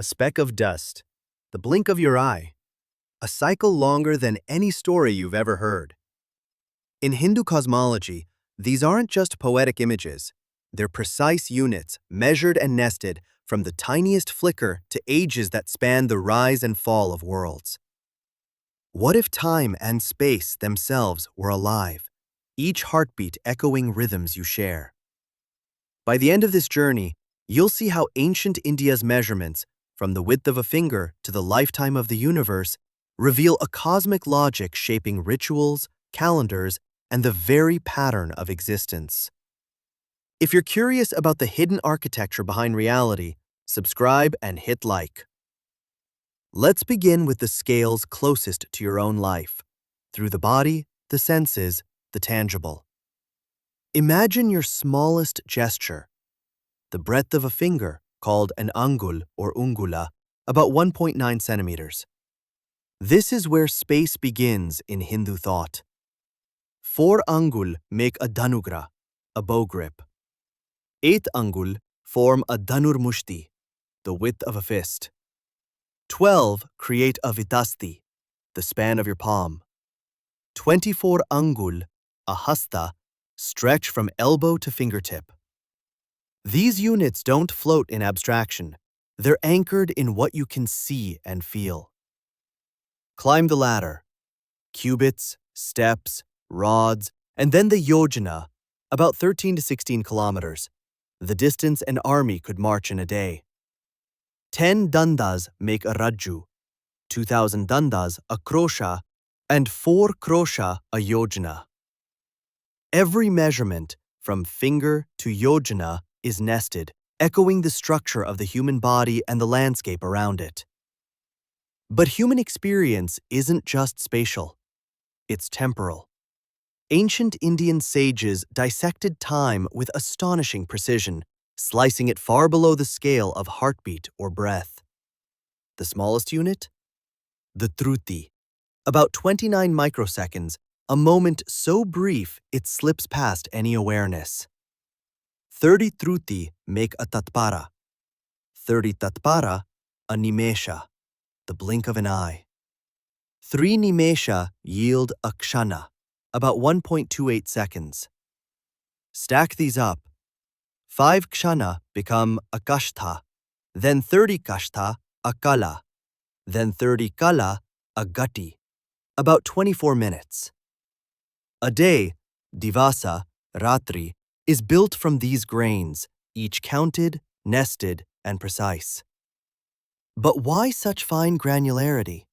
a speck of dust, the blink of your eye, a cycle longer than any story you've ever heard. In Hindu cosmology, these aren't just poetic images. They're precise units, measured and nested, from the tiniest flicker to ages that span the rise and fall of worlds. What if time and space themselves were alive, each heartbeat echoing rhythms you share? By the end of this journey, you'll see how ancient India's measurements, from the width of a finger to the lifetime of the universe, reveal a cosmic logic shaping rituals, calendars, and the very pattern of existence. If you're curious about the hidden architecture behind reality, subscribe and hit like. Let's begin with the scales closest to your own life, through the body, the senses, the tangible. Imagine your smallest gesture, the breadth of a finger, called an angul or ungula, about 1.9 centimeters. This is where space begins in Hindu thought. 4 angul make a dhanugra, a bow grip. 8 angul form a dhanurmushti, the width of a fist. 12 create a vitasti, the span of your palm. 24 angul, a hasta, stretch from elbow to fingertip. These units don't float in abstraction. They're anchored in what you can see and feel. Climb the ladder. Cubits, steps, rods, and then the yojana, about 13 to 16 kilometers, the distance an army could march in a day. 10 dandas make a rajju, 2,000 dandas a krosha, and 4 krosha a yojana. Every measurement, from finger to yojana, is nested, echoing the structure of the human body and the landscape around it. But human experience isn't just spatial. It's temporal. Ancient Indian sages dissected time with astonishing precision, slicing it far below the scale of heartbeat or breath. The smallest unit? The dhruti. About 29 microseconds, a moment so brief it slips past any awareness. 30 dhruti make a tatpara. 30 tatpara, a nimesha, the blink of an eye. 3 nimesha yield a kshana, about 1.28 seconds. Stack these up. 5 kshana become a kashtha, then 30 kashtha a kala, then 30 kala a gati, about 24 minutes. A day, divasa, ratri, is built from these grains, each counted, nested, and precise. But why such fine granularity?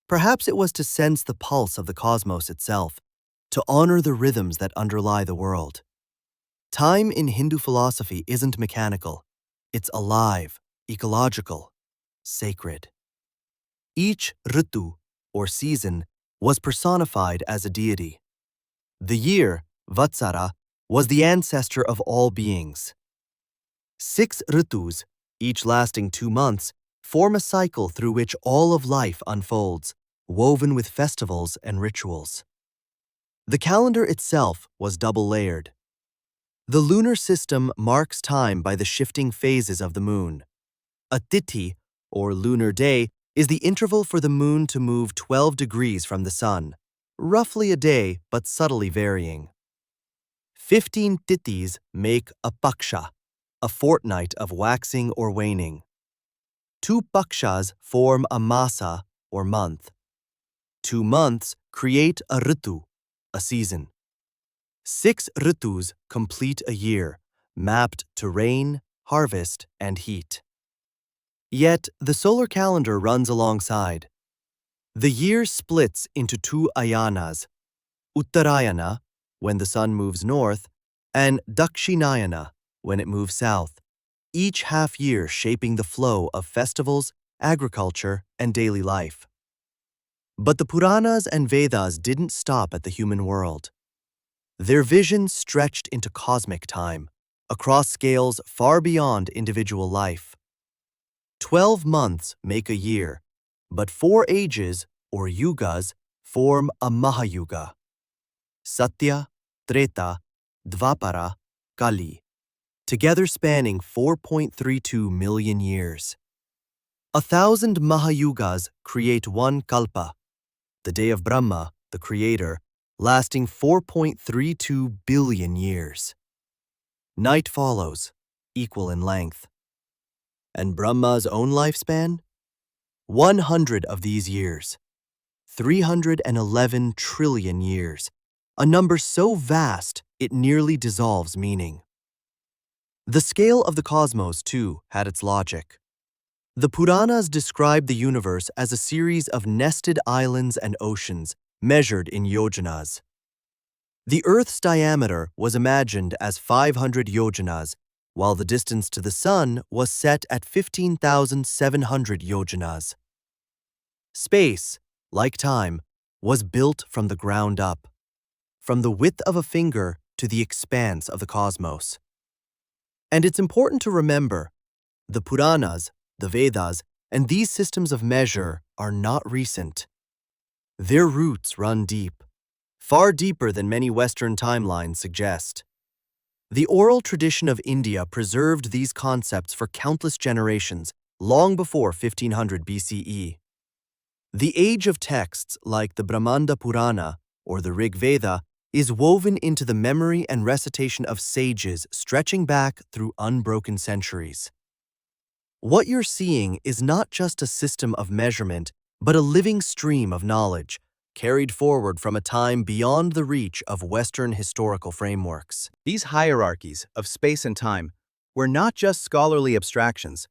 Perhaps it was to sense the pulse of the cosmos itself, to honor the rhythms that underlie the world. Time in Hindu philosophy isn't mechanical. It's alive, ecological, sacred. Each ritu, or season, was personified as a deity. The year, Vatsara, was the ancestor of all beings. 6 ritus, each lasting 2 months, form a cycle through which all of life unfolds, woven with festivals and rituals. The calendar itself was double-layered. The lunar system marks time by the shifting phases of the moon. A tithi, or lunar day, is the interval for the moon to move 12 degrees from the sun, roughly a day but subtly varying. 15 tithis make a paksha, a fortnight of waxing or waning. 2 pakshas form a masa, or month. 2 months create a ritu, a season. 6 ritus complete a year, mapped to rain, harvest, and heat. Yet the solar calendar runs alongside. The year splits into 2 ayanas, Uttarayana, when the sun moves north, and Dakshinayana, when it moves south, each half-year shaping the flow of festivals, agriculture, and daily life. But the Puranas and Vedas didn't stop at the human world. Their vision stretched into cosmic time, across scales far beyond individual life. 12 months make a year, but 4 ages, or yugas, form a Mahayuga. Satya, Treta, Dvapara, Kali, together spanning 4.32 million years. 1,000 Mahayugas create one Kalpa, the day of Brahma, the creator, lasting 4.32 billion years. Night follows, equal in length. And Brahma's own lifespan? 100 of these years. 311 trillion years, a number so vast it nearly dissolves meaning. The scale of the cosmos, too, had its logic. The Puranas describe the universe as a series of nested islands and oceans measured in yojanas. The Earth's diameter was imagined as 500 yojanas, while the distance to the Sun was set at 15,700 yojanas. Space, like time, was built from the ground up, from the width of a finger to the expanse of the cosmos. And it's important to remember, the Puranas, the Vedas, and these systems of measure are not recent. Their roots run deep, far deeper than many Western timelines suggest. The oral tradition of India preserved these concepts for countless generations, long before 1500 BCE. The age of texts like the Brahmanda Purana or the Rig Veda is woven into the memory and recitation of sages stretching back through unbroken centuries. What you're seeing is not just a system of measurement, but a living stream of knowledge, carried forward from a time beyond the reach of Western historical frameworks. These hierarchies of space and time were not just scholarly abstractions.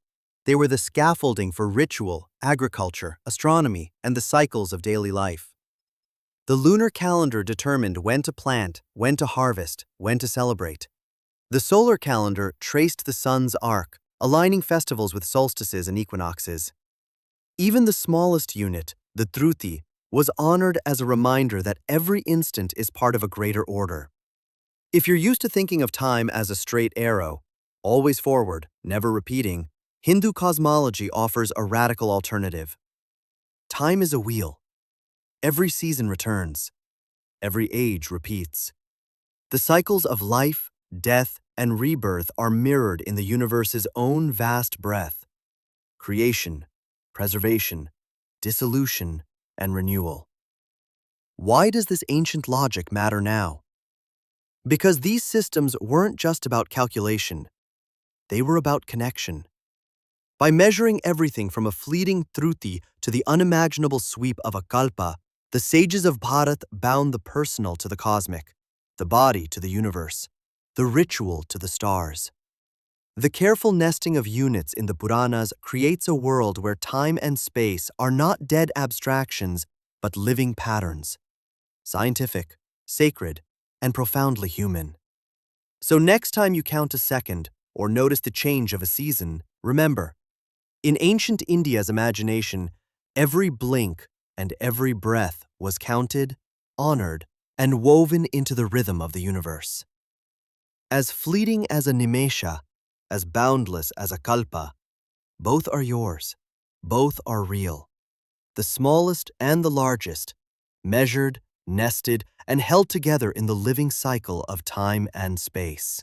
They were the scaffolding for ritual, agriculture, astronomy, and the cycles of daily life. The lunar calendar determined when to plant, when to harvest, when to celebrate. The solar calendar traced the sun's arc, aligning festivals with solstices and equinoxes. Even the smallest unit, the dhruti, was honored as a reminder that every instant is part of a greater order. If you're used to thinking of time as a straight arrow, always forward, never repeating, Hindu cosmology offers a radical alternative. Time is a wheel. Every season returns. Every age repeats. The cycles of life, death, and rebirth are mirrored in the universe's own vast breadth. Creation, preservation, dissolution, and renewal. Why does this ancient logic matter now? Because these systems weren't just about calculation. They were about connection. By measuring everything from a fleeting dhruti to the unimaginable sweep of a kalpa, the sages of Bharat bound the personal to the cosmic, the body to the universe, the ritual to the stars. The careful nesting of units in the Puranas creates a world where time and space are not dead abstractions, but living patterns, scientific, sacred, and profoundly human. So next time you count a second or notice the change of a season, remember, in ancient India's imagination, every blink and every breath was counted, honored, and woven into the rhythm of the universe. As fleeting as a nimesha, as boundless as a kalpa, both are yours, both are real. The smallest and the largest, measured, nested, and held together in the living cycle of time and space.